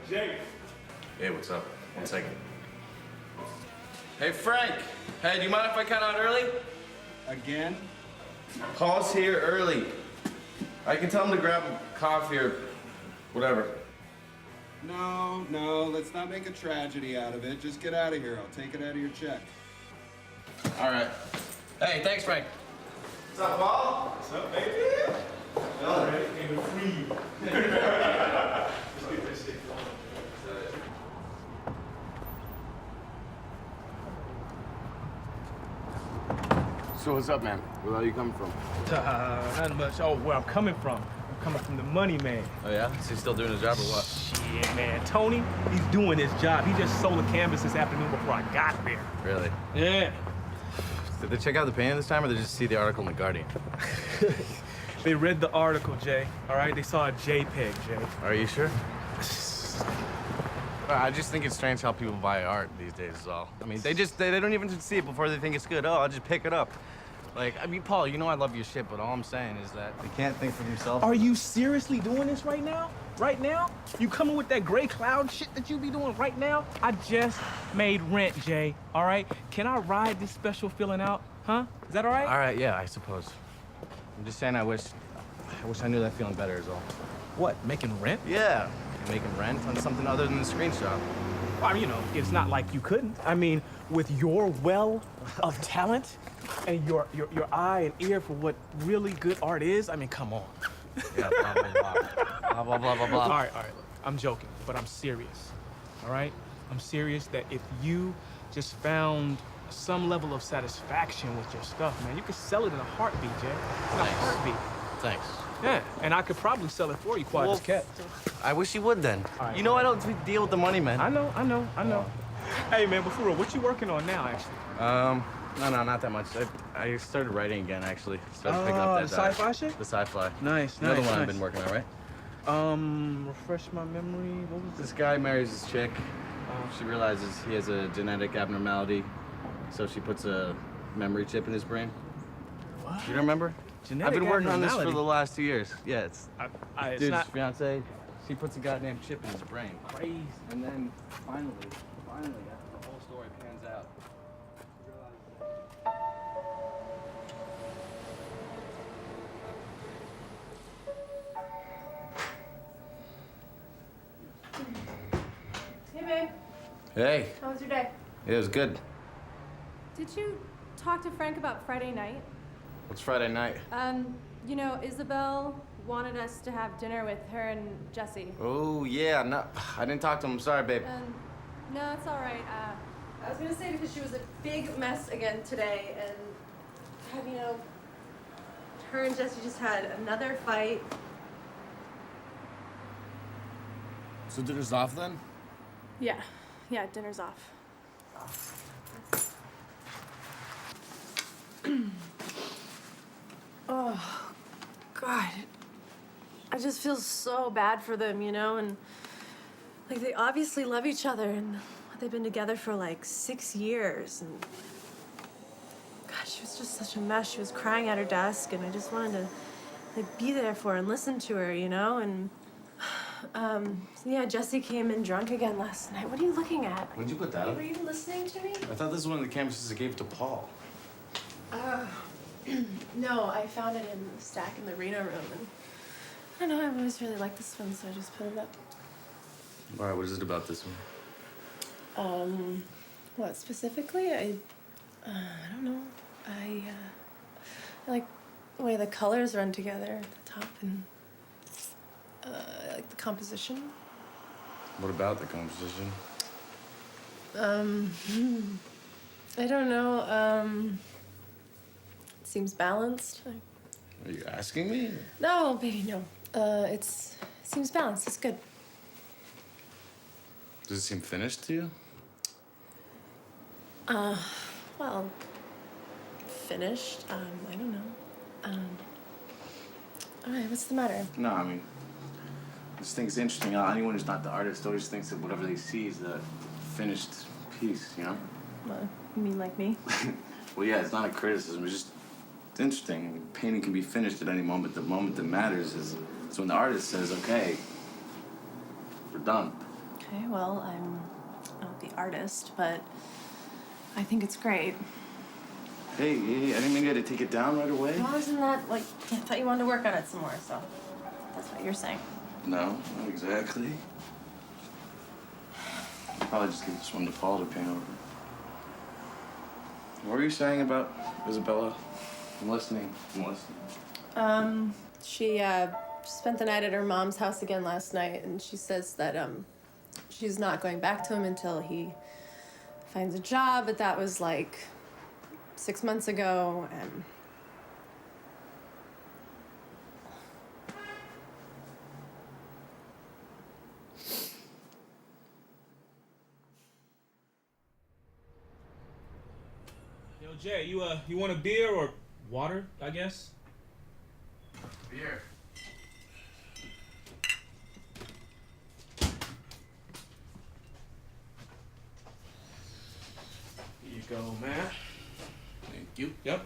Jake. Hey, what's up? 1 second. Hey, Frank. Hey, do you mind if I cut out early? Again? Paul's here early. I can tell him to grab a coffee or whatever. No, let's not make a tragedy out of it. Just get out of here. I'll take it out of your check. All right. Hey, thanks, Frank. What's up, Paul? What's up, baby? All right, came to free you. Let's get this shit going. So what's up, man? Where are you coming from? Not much. Oh, where I'm coming from. I'm coming from the money man. Oh, yeah? Is he still doing his job or what? Shit, man. Tony, he's doing his job. He just sold a canvas this afternoon before I got there. Really? Yeah. Did they check out the painting this time, or did they just see the article in The Guardian? They read the article, Jay. All right? They saw a JPEG, Jay. Are you sure? I just think it's strange how people buy art these days is all. I mean, they don't even see it before they think it's good. Oh, I'll just pick it up. Like, I mean, Paul, you know I love your shit, but all I'm saying is that they can't think for themselves. Are you seriously doing this right now? Right now? You coming with that gray cloud shit that you be doing right now? I just made rent, Jay. All right? Can I ride this special feeling out? Huh? Is that all right? All right, yeah, I suppose. I'm just saying I wish I knew that feeling better is all. What, making rent? Yeah, making rent on something other than the screen shop. I mean, you know, it's not like you couldn't. I mean, with your well of talent and your eye and ear for what really good art is, I mean, come on. Yeah, blah, blah, blah. Blah, blah, blah, blah, blah. All right, look, I'm joking, but I'm serious, all right? I'm serious that if you just found some level of satisfaction with your stuff, man, you could sell it in a heartbeat, Jay. In a Thanks. heartbeat. Thanks. Yeah, and I could probably sell it for you, quiet as kept. I wish you would then. All right, you know I don't deal with the money, man. I know. Hey, man, but for real, what you working on now, actually? No, not that much. I started writing again, actually. Started picking up that the sci-fi shit? The sci-fi. Nice, You know the one nice. I've been working on, right? Refresh my memory. What was This guy marries his chick. She realizes he has a genetic abnormality, so she puts a memory chip in his brain. What? You don't remember? Genetic I've been working on this for abnormality? the last 2 years. Yeah, it's It's dude's not fiance. She puts a goddamn chip in his brain. crazy. And then finally, after the whole story pans out, he realizes Hey, babe. Hey, How was your day? it was good. Did you talk to Frank about Friday night? What's Friday night? You know, Isabel wanted us to have dinner with her and Jesse. Oh, yeah, no, I didn't talk to him. Sorry, babe. No, it's all right. I was gonna say because she was a big mess again today, and you know, her and Jesse just had another fight. So dinner's off then? Yeah, dinner's off. Oh, God. I just feel so bad for them, you know, and like they obviously love each other and they've been together for like 6 years and gosh, she was just such a mess. She was crying at her desk and I just wanted to like be there for her and listen to her, you know, and yeah, Jesse came in drunk again last night. What are you looking at? When'd you put that Were up? you listening to me? I thought this was one of the canvases I gave to Paul. No, I found it in the stack in the Reno room and I don't know, I've always really liked this one, so I just put it up. All right, what is it about this one? What specifically? I don't know. I like the way the colors run together at the top and I like the composition. What about the composition? I don't know. It seems balanced. Are you asking me? No, baby, no. It seems balanced. It's good. Does it seem finished to you? Well, finished. I don't know. All right, what's the matter? No, I mean, I just think it's interesting. Anyone who's not the artist always thinks that whatever they see is the finished piece, you know? What, you mean like me? Well, yeah, it's not a criticism. It's interesting. Painting can be finished at any moment. The moment that matters is when the artist says, okay, we're done. Okay, well, I'm not the artist, but I think it's great. Hey, I didn't mean you had to take it down right away. Well, isn't that, like, I thought you wanted to work on it some more, so that's what you're saying. No, not exactly. I'll probably just give this one to Paul to paint over. What were you saying about Isabella? I'm listening. She spent the night at her mom's house again last night, and she says that she's not going back to him until he finds a job, but that was like 6 months ago, and Yo, Jay, you want a beer or water, I guess? Beer. Here you go, man. Thank you. Yep.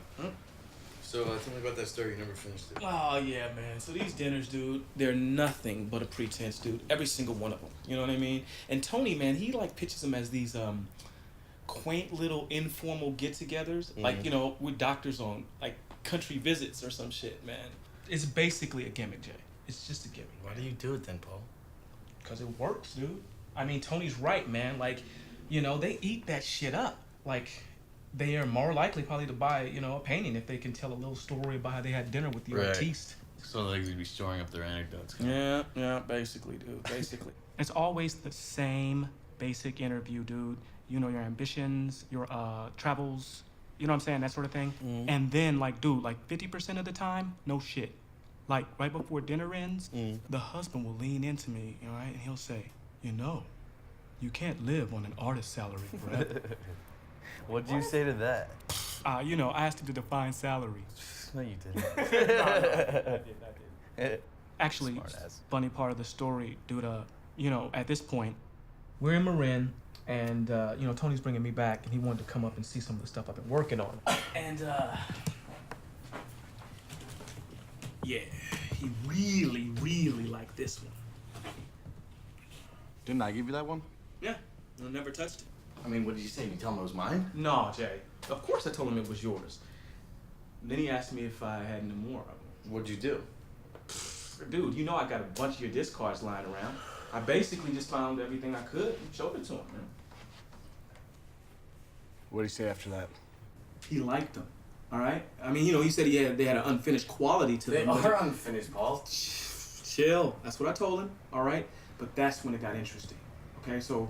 So, tell me about that story. You never finished it. Oh, yeah, man. So these dinners, dude, they're nothing but a pretense, dude. Every single one of them. You know what I mean? And Tony, man, he, like, pitches them as these, quaint little informal get-togethers. Like, you know, with doctors on, like, country visits or some shit, man. It's basically a gimmick, Jay. It's just a gimmick. Why do you do it then, Paul? Because it works, dude. I mean, Tony's right, man. Like, you know, they eat that shit up. Like, they are more likely probably to buy, you know, a painting if they can tell a little story about how they had dinner with the artiste. So like they'd be storing up their anecdotes. Yeah, basically, dude, basically. It's always the same basic interview, dude. You know, your ambitions, your travels, you know what I'm saying, that sort of thing. And then, like, dude, like 50% of the time, no shit. Like, right before dinner ends, the husband will lean into me, all right, and he'll say, you know, you can't live on an artist's salary forever. What'd you say to that? You know, I asked him to define salary. No, you didn't. I did. Actually, Smartass. funny part of the story, dude, you know, at this point, we're in Marin, and, you know, Tony's bringing me back, and he wanted to come up and see some of the stuff I've been working on. And, yeah, he really, really liked this one. Didn't I give you that one? Yeah, I never touched it. I mean, what did you say? You tell him it was mine? No, Jay. Of course I told him it was yours. Then he asked me if I had any more of them. What'd you do? Dude, you know I got a bunch of your disc cards lying around. I basically just found everything I could and showed it to him, man. What'd he say after that? He liked them, all right? I mean, you know, he said they had an unfinished quality to them. They are unfinished, Paul. Chill. That's what I told him, all right? But that's when it got interesting, okay? So,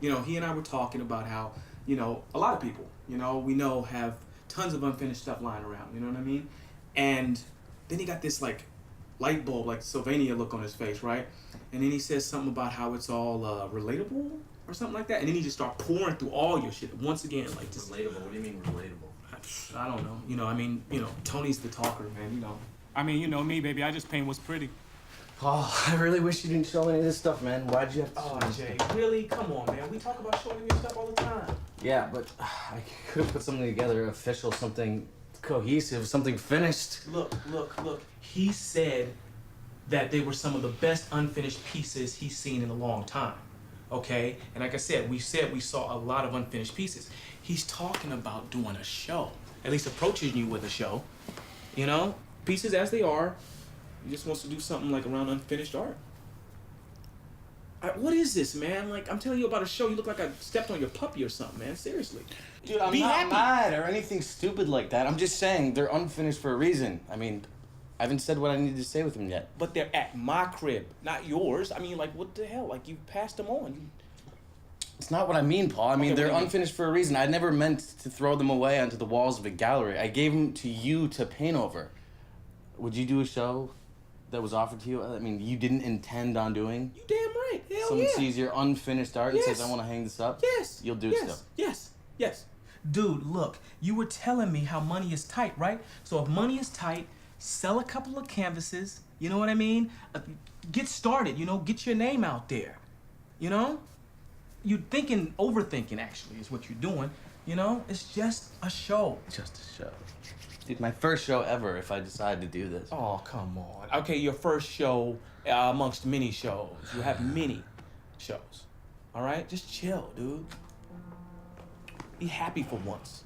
you know, he and I were talking about how, you know, a lot of people, you know, we know have tons of unfinished stuff lying around, you know what I mean? And then he got this, like, light bulb, like Sylvania look on his face, right? And then he says something about how it's all relatable or something like that. And then he just start pouring through all your shit once again, like just Relatable? What do you mean relatable? I don't know. You know, I mean, you know, Tony's the talker, man, you know. I mean, you know me, baby. I just paint what's pretty. Paul, I really wish you didn't show any of this stuff, man. Why'd you have to Oh, show this Jay, stuff? really? Come on, man. We talk about showing your stuff all the time. Yeah, but I could have put something together, official, something cohesive, something finished. Look. He said that they were some of the best unfinished pieces he's seen in a long time. Okay? And like I said, we saw a lot of unfinished pieces. He's talking about doing a show. At least approaching you with a show. You know? Pieces as they are. He just wants to do something like around unfinished art. What is this, man? Like, I'm telling you about a show. You look like I stepped on your puppy or something, man. Seriously. Dude, I'm Be not happy. mad or anything stupid like that. I'm just saying they're unfinished for a reason. I mean, I haven't said what I needed to say with them yet. But they're at my crib, not yours. I mean, like, what the hell? Like, you passed them on. It's not what I mean, Paul. I mean, Okay, they're what do you mean? unfinished for a reason. I never meant to throw them away onto the walls of a gallery. I gave them to you to paint over. Would you do a show that was offered to you? I mean, you didn't intend on doing? You damn right. Hell Someone yeah. sees your unfinished art and Yes. says, I want to hang this up? Yes. You'll do it still. Yes. Dude, look, you were telling me how money is tight, right? So if money is tight, sell a couple of canvases, you know what I mean? Get started, you know, get your name out there, you know? You're overthinking actually is what you're doing, you know? It's just a show. Just a show. Dude, my first show ever if I decide to do this. Oh, come on. Okay, your first show amongst many shows. You have many shows. All right? Just chill, dude. Be happy for once.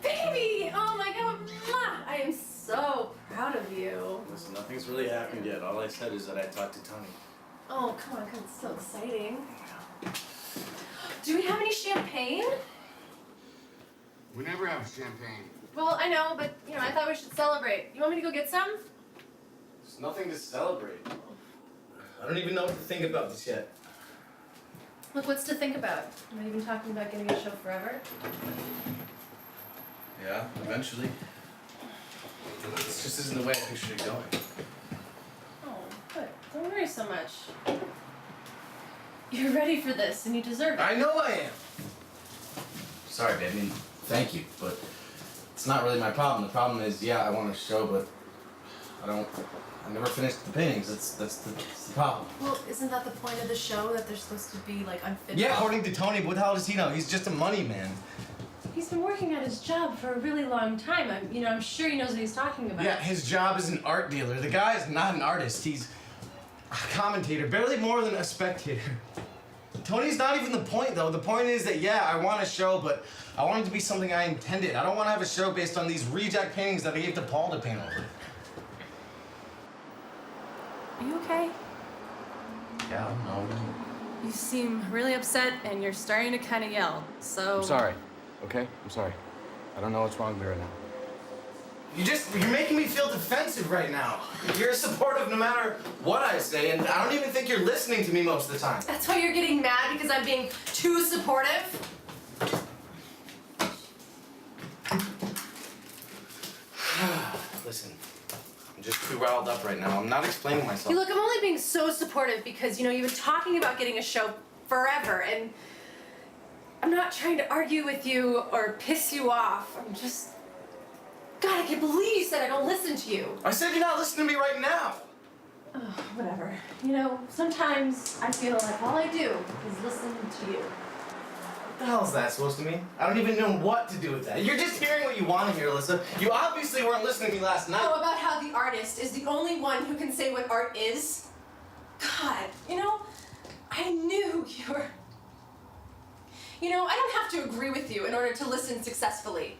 Baby! Oh my god, mwah! I am so proud of you. Listen, nothing's really happened yet. All I said is that I talked to Tony. Oh, come on, 'cause it's so exciting. Do we have any champagne? We never have champagne. Well, I know, but I thought we should celebrate. You want me to go get some? There's nothing to celebrate. I don't even know what to think about this yet. Look, what's to think about? Am I even talking about getting a show forever? Yeah, eventually. This just isn't the way I pictured it going. Oh, good. Don't worry so much. You're ready for this, and you deserve it. I know I am. Sorry, babe. I mean, thank you, but it's not really my problem. The problem is, yeah, I want a show, but I never finished the paintings. That's the problem. Well, isn't that the point of the show, that they're supposed to be, like, unfinished? Yeah, according to Tony, but what the hell does he know? He's just a money man. He's been working at his job for a really long time. I'm sure he knows what he's talking about. Yeah, his job is an art dealer. The guy is not an artist. He's a commentator, barely more than a spectator. Tony's not even the point, though. The point is that, yeah, I want a show, but I want it to be something I intended. I don't want to have a show based on these reject paintings that I gave to Paul to paint over. Are you okay? Yeah, no. You seem really upset, and you're starting to kind of yell, so... I'm sorry, okay? I'm sorry. I don't know what's wrong with me right now. You're making me feel defensive right now. You're supportive no matter what I say, and I don't even think you're listening to me most of the time. That's why you're getting mad, because I'm being too supportive? Listen, I'm just too riled up right now. I'm not explaining myself. Hey, look, I'm only being so supportive because, you've been talking about getting a show forever, and I'm not trying to argue with you or piss you off. I'm just... God, I can't believe you said I don't listen to you. I said you're not listening to me right now. Oh, whatever. Sometimes I feel like all I do is listen to you. What the hell is that supposed to mean? I don't even know what to do with that. You're just hearing what you want to hear, Alyssa. You obviously weren't listening to me last night. Oh, about how the artist is the only one who can say what art is? God, I knew you were... I don't have to agree with you in order to listen successfully.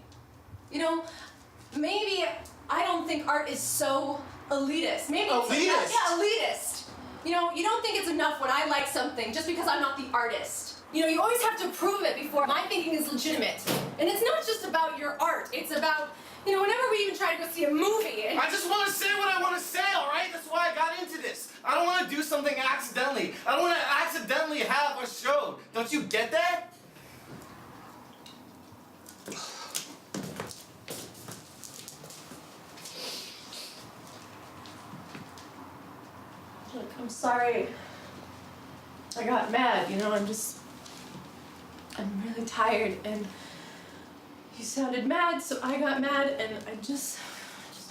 Maybe I don't think art is so elitist. Maybe it's elitist? Yeah, elitist. You don't think it's enough when I like something just because I'm not the artist. You always have to prove it before my thinking is legitimate. And it's not just about your art. It's about, whenever we even try to go see a movie and... I just want to say what I want to say, all right? That's why I got into this. I don't want to do something accidentally. I don't want to accidentally have a show. Don't you get that? Look, I'm sorry. I got mad, I'm really tired, and you sounded mad, so I got mad, and I just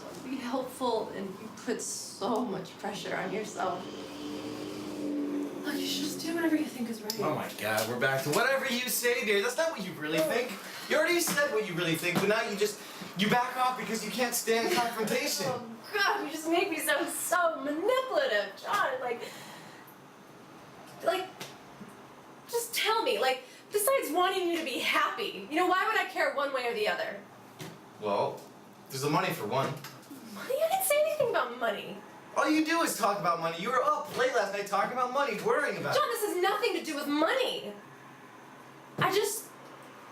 want to be helpful, and you put so much pressure on yourself. Look, you should just do whatever you think is right. Oh my God, we're back to whatever you say, dear. That's not what you really think. You already said what you really think, but now you back off because you can't stand confrontation. Oh God, you just make me sound so manipulative, John. Like, just tell me, besides wanting you to be happy, why would I care one way or the other? Well, there's the money for one. Money? I didn't say anything about money. All you do is talk about money. You were up late last night talking about money, worrying about it. John, this has nothing to do with money. I just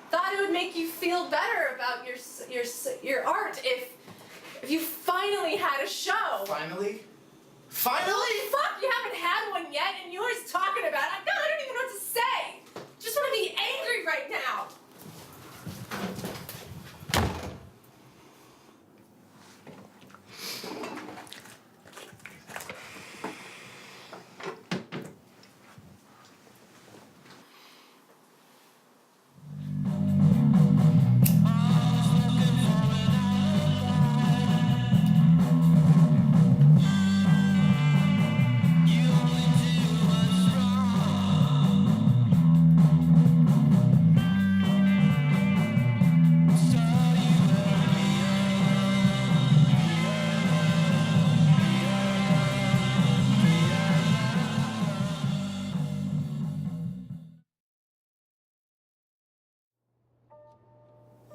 thought it would make you feel better about your art if you finally had a show. Finally? Finally? Fuck, you haven't had one yet, and you're always talking about it. God, I don't even know what to say. Just want to be angry right now.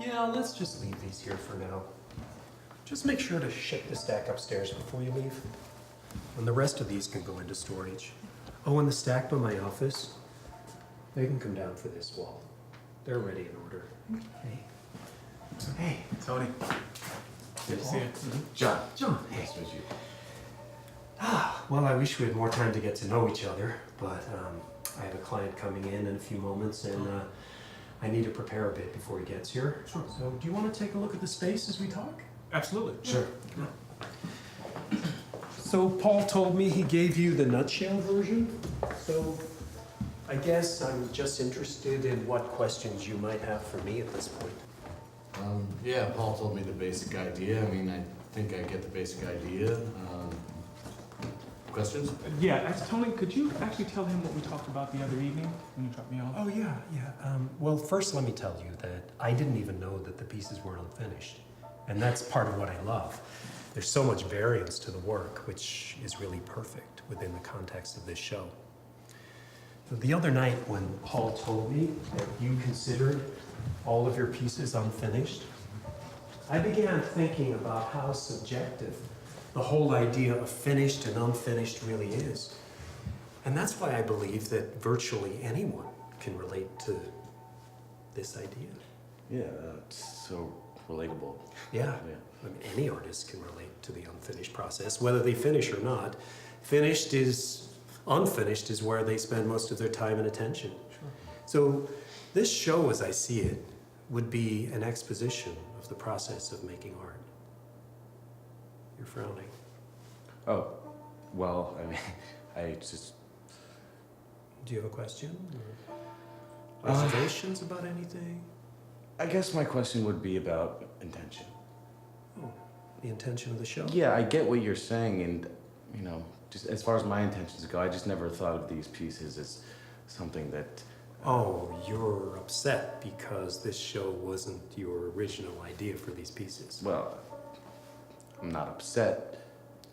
Yeah, let's just leave these here for now. Just make sure to ship the stack upstairs before you leave. And the rest of these can go into storage. Oh, and the stack by my office, they can come down for this wall. They're already in order. Hey. Hey. Tony. Good to see you. John. John, hey. Nice to meet you. Well, I wish we had more time to get to know each other, but I have a client coming in a few moments, and I need to prepare a bit before he gets here. Sure. So, do you want to take a look at the space as we talk? Absolutely. Sure. So, Paul told me he gave you the nutshell version. So, I guess I'm just interested in what questions you might have for me at this point. Yeah, Paul told me the basic idea. I mean, I think I get the basic idea. Questions? Yeah, Tony, could you actually tell him what we talked about the other evening when you dropped me off? Oh, yeah. Well, first, let me tell you that I didn't even know that the pieces were unfinished. And that's part of what I love. There's so much variance to the work, which is really perfect within the context of this show. The other night when Paul told me that you considered all of your pieces unfinished, I began thinking about how subjective the whole idea of finished and unfinished really is. And that's why I believe that virtually anyone can relate to this idea. Yeah, it's so relatable. Yeah. I mean, any artist can relate to the unfinished process, whether they finish or not. Unfinished is where they spend most of their time and attention. Sure. So this show, as I see it, would be an exposition of the process of making art. You're frowning. Oh, well, I mean, I just... Do you have a question? Or observations about anything? I guess my question would be about intention. Oh, the intention of the show? Yeah, I get what you're saying, and, you know, just as far as my intentions go, I just never thought of these pieces as something that... Oh, you're upset because this show wasn't your original idea for these pieces. Well, I'm not upset.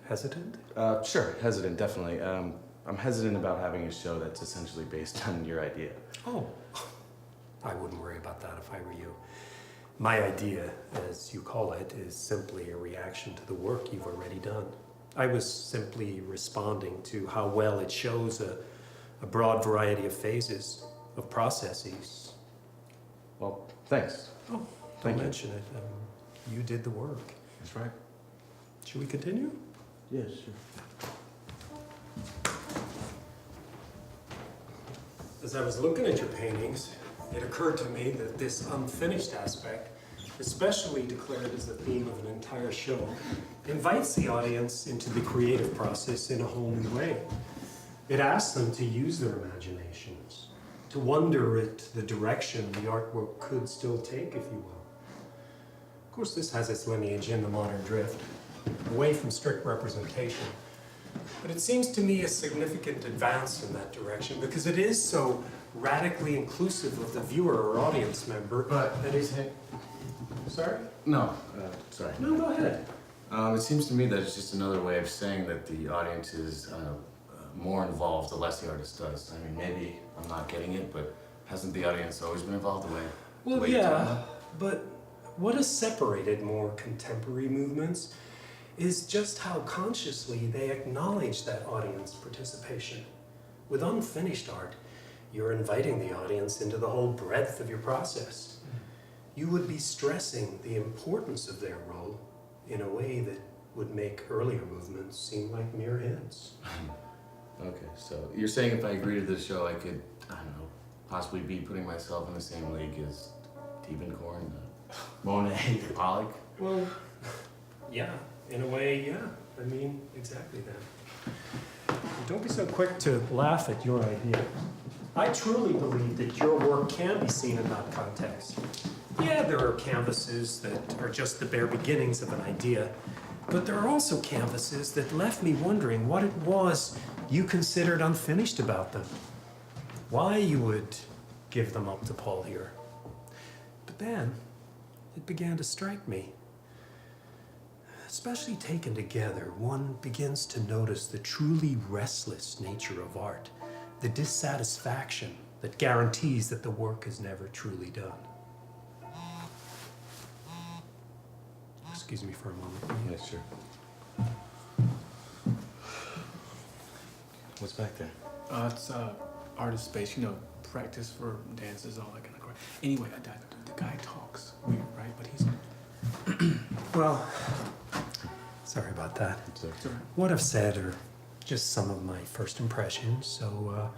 Hesitant? Sure, hesitant, definitely. I'm hesitant about having a show that's essentially based on your idea. Oh, I wouldn't worry about that if I were you. My idea, as you call it, is simply a reaction to the work you've already done. I was simply responding to how well it shows a broad variety of phases, of processes. Well, thanks. Oh, Thank don't you. mention it. You did the work. That's right. Should we continue? Yes, sure. As I was looking at your paintings, it occurred to me that this unfinished aspect, especially declared as the theme of an entire show, invites the audience into the creative process in a whole new way. It asks them to use their imaginations, to wonder at the direction the artwork could still take, if you will. Of course, this has its lineage in the modern drift, away from strict representation. But it seems to me a significant advance in that direction because it is so radically inclusive of the viewer or audience member. But that is... Sorry? no, Sorry. No, go ahead. it seems to me that it's just another way of saying that the audience is more involved the less the artist does. I mean, maybe I'm not getting it, but hasn't the audience always been involved the way? Well, way you yeah, tell them? but what has separated more contemporary movements is just how consciously they acknowledge that audience participation. With unfinished art, you're inviting the audience into the whole breadth of your process. You would be stressing the importance of their role in a way that would make earlier movements seem like mere hints. Okay, so you're saying if I agree to this show, I could, I don't know, possibly be putting myself in the same league as Diebenkorn, Monet, Pollock? Well, yeah, in a way, yeah. I mean, exactly that. Don't be so quick to laugh at your idea. I truly believe that your work can be seen in that context. Yeah, there are canvases that are just the bare beginnings of an idea, but there are also canvases that left me wondering what it was you considered unfinished about them. Why you would give them up to Paul here. But then, it began to strike me. Especially taken together, one begins to notice the truly restless nature of art, the dissatisfaction that guarantees that the work is never truly done. excuse me for a moment. Yeah, sure. What's back there? It's artist space, you know, practice for dances, all that kind of crap. Anyway, the guy talks weird, right? But he's Well, sorry about that. it's all right. What I've said are just some of my first impressions, so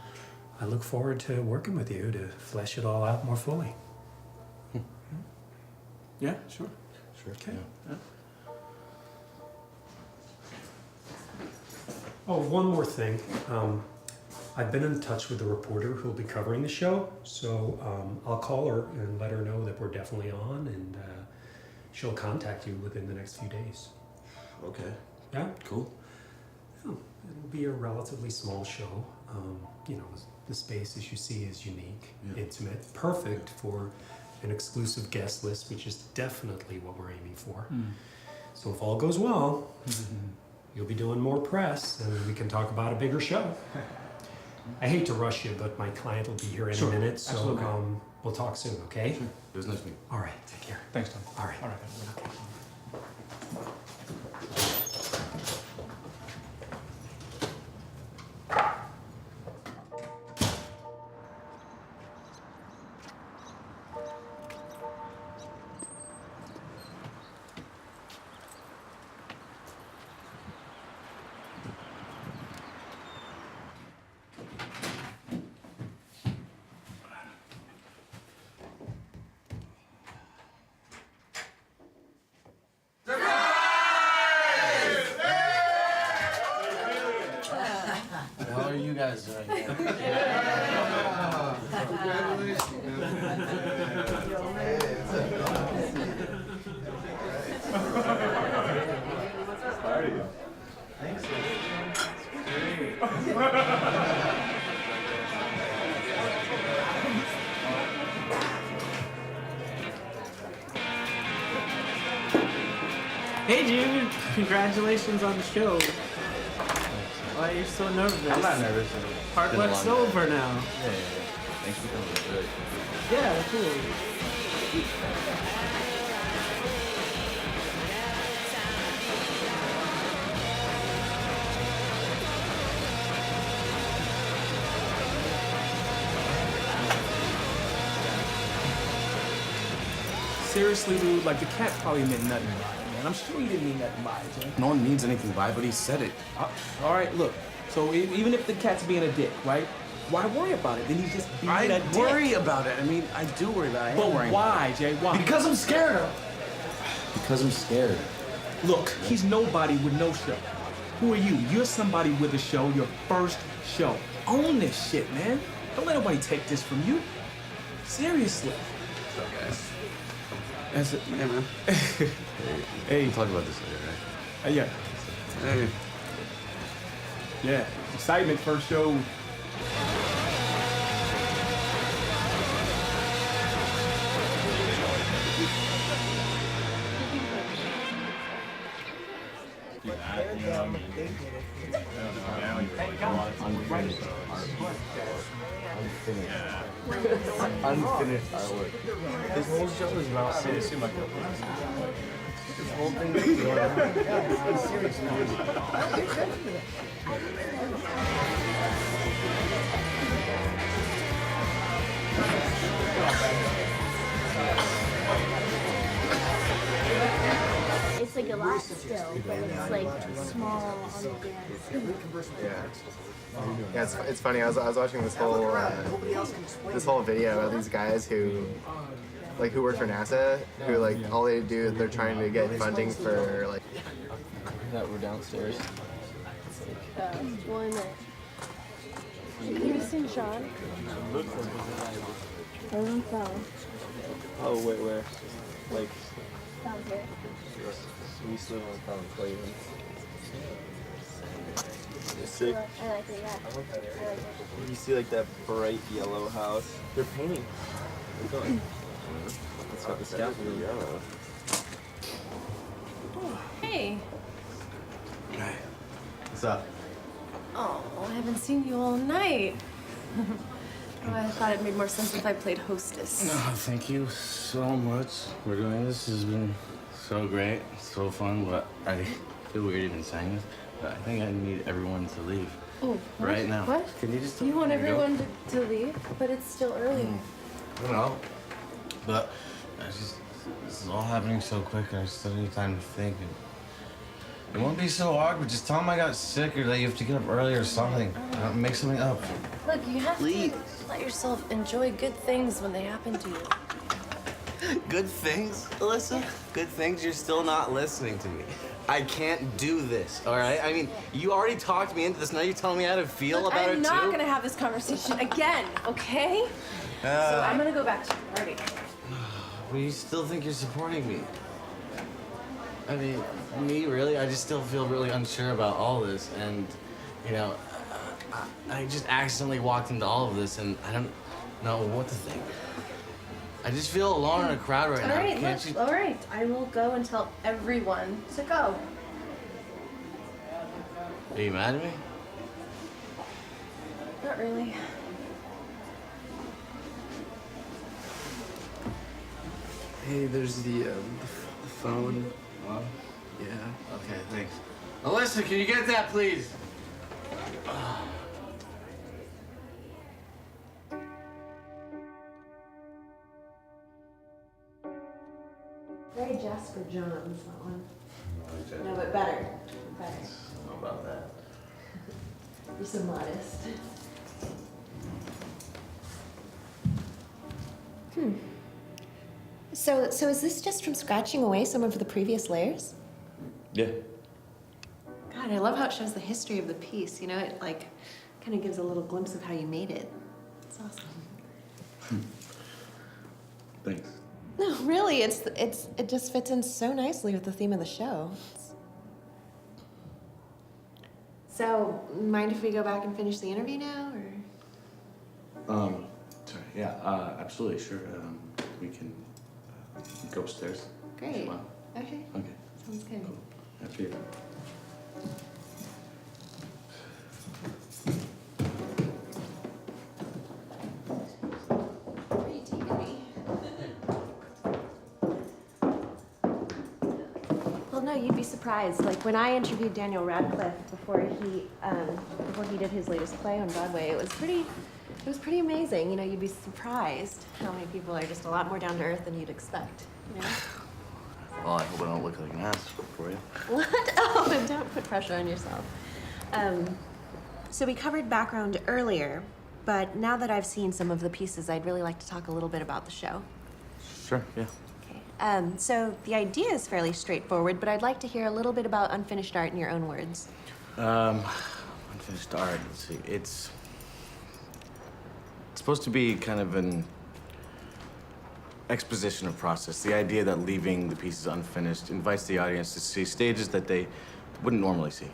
I look forward to working with you to flesh it all out more fully. Yeah, sure. Sure. Okay. Yeah. Oh, one more thing. I've been in touch with the reporter who'll be covering the show, so I'll call her and let her know that we're definitely on, and she'll contact you within the next few days. Okay. Yeah? Cool. It'll be a relatively small show. You know, the space, as you see, is unique, Yeah. intimate, perfect for an exclusive guest list, which is definitely what we're aiming for. So if all goes well, you'll be doing more press, and we can talk about a bigger show. I hate to rush you, but my client will be here in Sure. a minute, so Absolutely. we'll talk soon, okay? Sure. It was nice meeting you. All right, take care. Thanks, Tom. All right. All right. How are you guys doing? Hey, Junior. Congratulations on the show. Why are you so nervous? I'm not nervous. Hard Been a work's long day. over now. Yeah. Thanks for coming. Really. Yeah, cool. Seriously, dude, like the cat probably meant nothing by it, man. I'm sure he didn't mean nothing by it, Jay. No one means anything by it, but he said it. All right, look. So even if the cat's being a dick, right? Why worry about it? Then he's just being I a dick. worry about it. I mean, I do worry about it. I am But worrying why, Jay? Why? Because I'm scared. Because I'm scared. Look, he's nobody with no show. Who are you? You're somebody with a show, your first show. Own this shit, man. Don't let nobody take this from you. Seriously. What's up, guys? That's it, yeah, man. Hey, we'll talk about this later, right? Yeah. Hey. Yeah. Excitement, first show. Unfinished artwork. This whole show is about seriously my girlfriend. This whole thing is serious now. It's like a lot still, but it's like small on the ground. Yeah, it's funny. I was watching this whole video of these guys who work for NASA, who like all they do, they're trying to get funding for like. That we're downstairs. One minute. Can you sing, Sean? Everyone fell. Oh wait, where? Like Down here. we used to live on town Cleveland. It's I sick. like it, yeah. I like it. You see like that bright yellow house? They're painting. They're going. It's got the scaffolding. Yellow. Hey. Hey. What's up? Oh, I haven't seen you all night. Oh, I thought it made more sense if I played hostess. Oh, thank you so much for doing this. It's been so great, so fun, but I feel weird even saying this, but I think I need everyone to leave. Oh, what? Right now. What? Can you just You want let me go? everyone to leave, but it's still early. I don't know, but this is all happening so quick, and I just don't need time to think. And it won't be so awkward. Just tell them I got sick or that you have to get up early or something. Make something up. Look, you have Please. to let yourself enjoy good things when they happen to you. Good things, Alyssa? Good things? You're still not listening to me. I can't do this, all right? I mean, you already talked me into this. Now you're telling me how to feel Look, about it, I'm too? not gonna have this conversation again, okay? So I'm gonna go back to the party. But you still think you're supporting me? I mean, me, really? I just still feel really unsure about all this, and, you know, I just accidentally walked into all of this, and I don't know what to think. I just feel alone in a crowd right now. All right, Can't look, you? all right. I will go and tell everyone to go. Are you mad at me? Not really. Hey, there's the phone. Well, Yeah. okay, thanks. Alyssa, can you get that, please? Very Jasper Johns, that one. No, but better. Better. I don't know about that. You're so modest. So is this just from scratching away some of the previous layers? Yeah. God, I love how it shows the history of the piece. You know, it like kind of gives a little glimpse of how you made it. It's awesome. Thanks. No, really, it just fits in so nicely with the theme of the show. So, mind if we go back and finish the interview now, or? Sorry. Yeah. Absolutely. Sure. We can go upstairs. Great. Wow. Okay. Okay. Sounds good. Cool. Happy. Where are you taking me? Well, no, you'd be surprised. Like when I interviewed Daniel Radcliffe before he did his latest play on Broadway, it was pretty amazing. You know, you'd be surprised how many people are just a lot more down to earth than you'd expect. You know? Well, I hope I don't look like an ass for you. What? Oh, don't put pressure on yourself. So we covered background earlier, but now that I've seen some of the pieces, I'd really like to talk a little bit about the show. Sure. Yeah. Okay. So the idea is fairly straightforward, but I'd like to hear a little bit about Unfinished Art in your own words. Unfinished art. Let's see. It's supposed to be kind of an exposition of process. The idea that leaving the pieces unfinished invites the audience to see stages that they wouldn't normally see.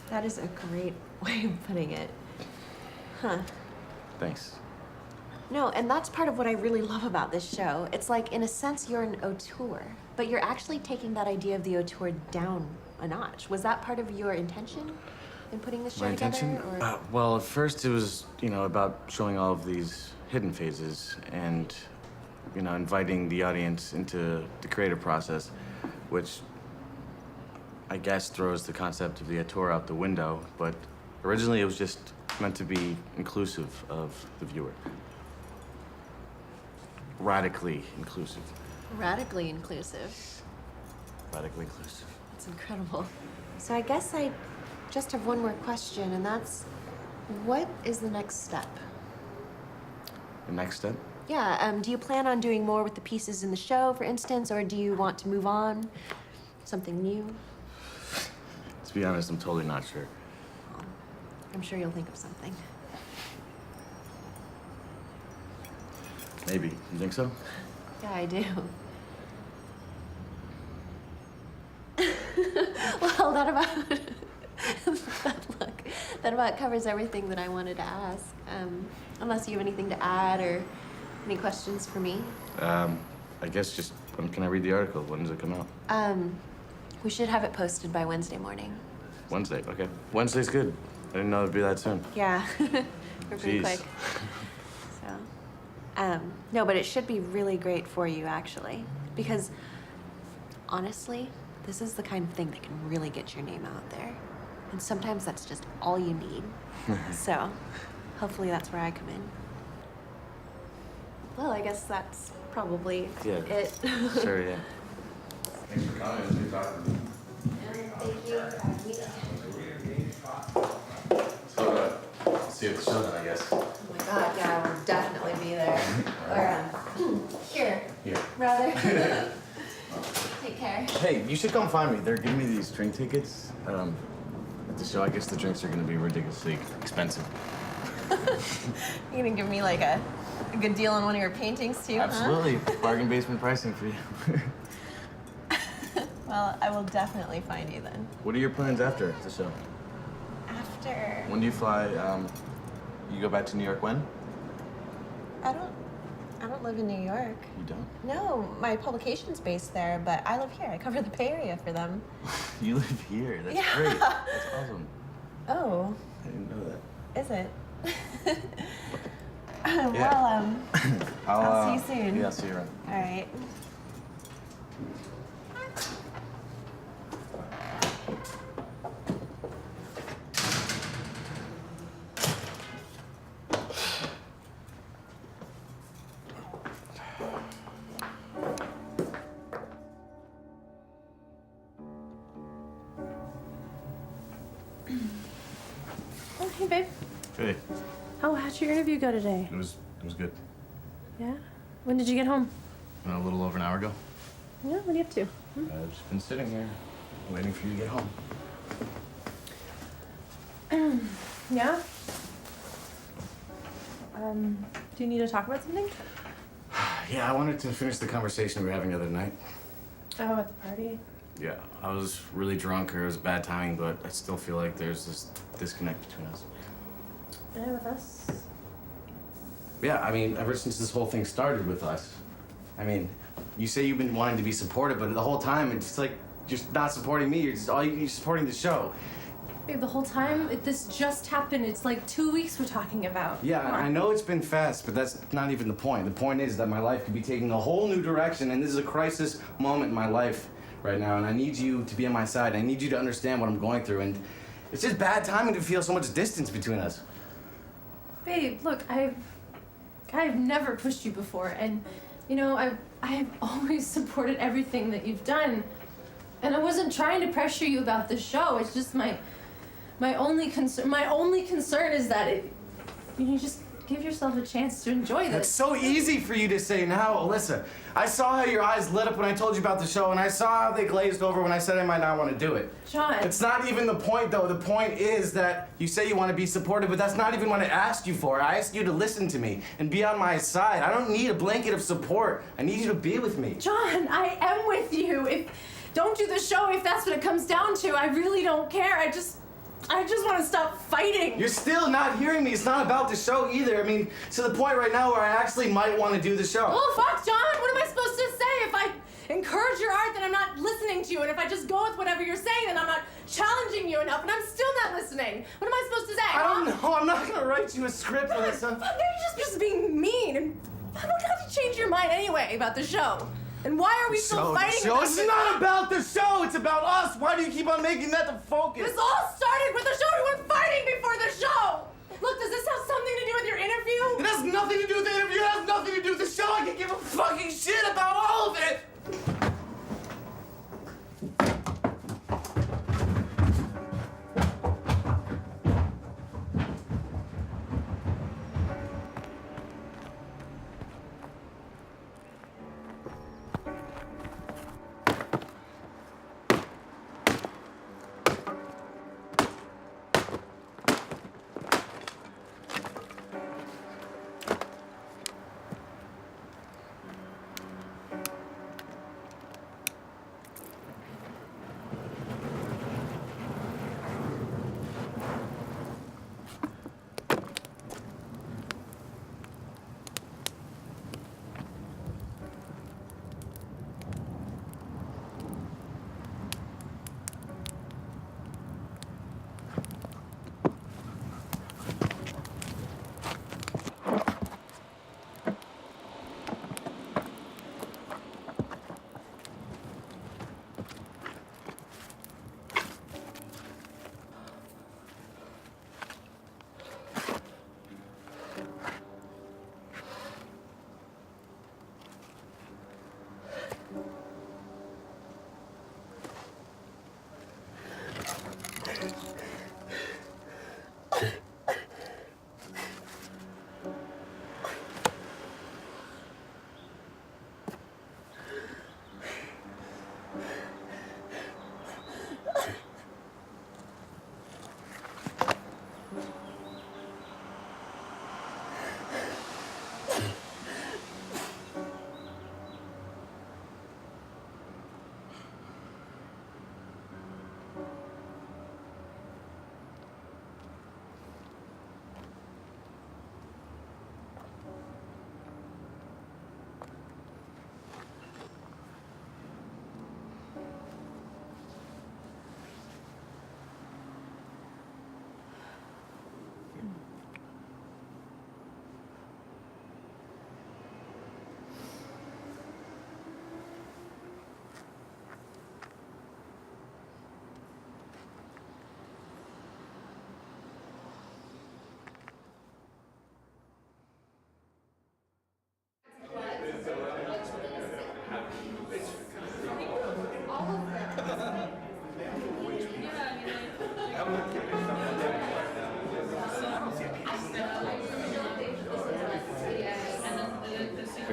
That is a great way of putting it. Huh. Thanks. No, and that's part of what I really love about this show. It's like, in a sense, you're an auteur, but you're actually taking that idea of the auteur down a notch. Was that part of your intention in putting this show My together? intention? Or? Well, at first it was, about showing all of these hidden phases and, inviting the audience into the creative process, which I guess throws the concept of the auteur out the window, but originally it was just meant to be inclusive of the viewer. Radically inclusive. Radically inclusive. Radically inclusive. That's incredible. So I guess I just have one more question, and that's, what is the next step? The next step? Yeah, do you plan on doing more with the pieces in the show, for instance, or do you want to move on? Something new? To be honest, I'm totally not sure. I'm sure you'll think of something. Maybe. You think so? Yeah, I do. Well, that about covers everything that I wanted to ask. Unless you have anything to add or any questions for me. I guess just, when can I read the article? When does it come out? We should have it posted by Wednesday morning. Wednesday, okay. Wednesday's good. I didn't know it'd be that soon. Yeah, we're pretty Jeez. quick. So, no, but it should be really great for you, actually. Because honestly, this is the kind of thing that can really get your name out there. And sometimes that's just all you need. So, hopefully that's where I come in. Well, I guess that's probably it. Sure, yeah. Thanks for coming. It was good talking to you. Thank you. So, see you at the show then, I guess. Oh my god, yeah, I will definitely be there. Or, here. Here. Rather. Take care. Hey, you should come find me. They're giving me these drink tickets at the show. I guess the drinks are gonna be ridiculously expensive. You gonna give me like a good deal on one of your paintings too, Absolutely. Bargain basement pricing for you. Well, I will definitely find you then. What are your plans after the show? After. When do you fly? You go back to New York when? I don't live in New York. You don't? No, my publication's based there, but I live here. I cover the Bay Area for them. You live here. That's Yeah. great. That's awesome. Oh, I didn't know that. is it? Well, I'll see you soon. Yeah, I'll see you around. All right. Oh, hey, babe. Hey, How'd your interview go today? it was good. Yeah? When did you get home? A little over an hour ago. Yeah, what are you up to? I've just been sitting here, waiting for you to get home. Yeah? Do you need to talk about something? Yeah, I wanted to finish the conversation we were having the other night. Oh, at the party? Yeah, I was really drunk, or it was bad timing, but I still feel like there's this disconnect between us. Yeah, with us? Yeah, I mean, ever since this whole thing started with us, I mean, you say you've been wanting to be supportive, but the whole time it's like you're not supporting me. You're supporting the show. Babe, the whole time this just happened. It's like 2 weeks we're talking about. Yeah, Come on. I know it's been fast, but that's not even the point. The point is that my life could be taking a whole new direction, and this is a crisis moment in my life right now, and I need you to be on my side. I need you to understand what I'm going through, and it's just bad timing to feel so much distance between us. Babe, look, I've never pushed you before, and you know, I've always supported everything that you've done, and I wasn't trying to pressure you about the show. It's just my only concern. My only concern is that you just give yourself a chance to enjoy this. It's so easy for you to say now, Alyssa. I saw how your eyes lit up when I told you about the show, and I saw how they glazed over when I said I might not want to do it. John. It's not even the point, though. The point is that you say you want to be supportive, but that's not even what I asked you for. I asked you to listen to me and be on my side. I don't need a blanket of support. I need you to be with me. John, I am with you. Don't do the show if that's what it comes down to. I really don't care. I just want to stop fighting. You're still not hearing me. It's not about the show either. I mean, to the point right now where I actually might want to do the show. Oh, fuck, John. What am I supposed to say? If I encourage your art, then I'm not listening to you. And if I just go with whatever you're saying, then I'm not challenging you enough. And I'm still not listening. What am I supposed to say? I don't know. I'm not going to write you a script, Alyssa. Fuck, you're just being mean. And I don't have to change your mind anyway about the show. And why are we still fighting about It's this? not about the show. It's about us. Why do you keep on making that the focus? This all started with the show. We weren't fighting before the show. Look, does this have something to do with your interview? It has nothing to do with the interview. It has nothing to do with the show. I can give a fucking shit about all of it.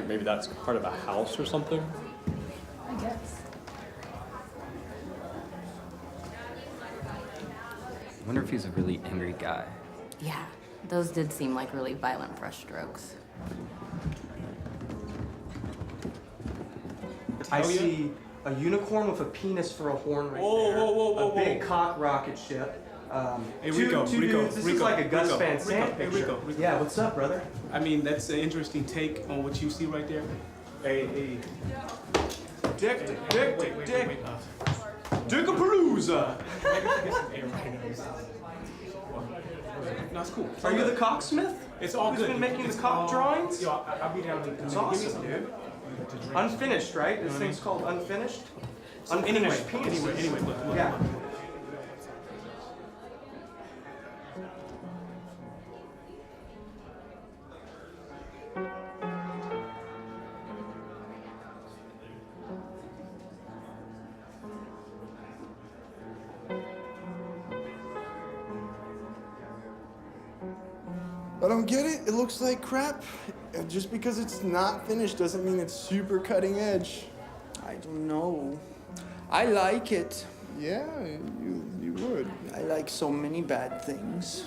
maybe that's part of a house or something. I guess. I wonder if he's a really angry guy. Yeah, those did seem like really violent brushstrokes. I see a unicorn with a penis for a horn right Whoa, there. whoa, whoa, whoa, a big whoa. cock rocket ship. Hey, two Rico, dudes. This is like a Gus Van Sant Hey, picture. Rico. Yeah, what's up, brother? I mean, that's an interesting take on what you see right there. Hey. Dick. Dickapalooza! No, it's cool. Are you the cocksmith? It's all Who's good. been making It's the cock all- drawings? Yo, I'll be down to It's awesome, dude. Unfinished, right? This thing's called Unfinished? Unfinished penis. Anyway, look. Yeah. I don't get it. It looks like crap. And just because it's not finished doesn't mean it's super cutting edge. I don't know. I like it. Yeah, you would. I like so many bad things.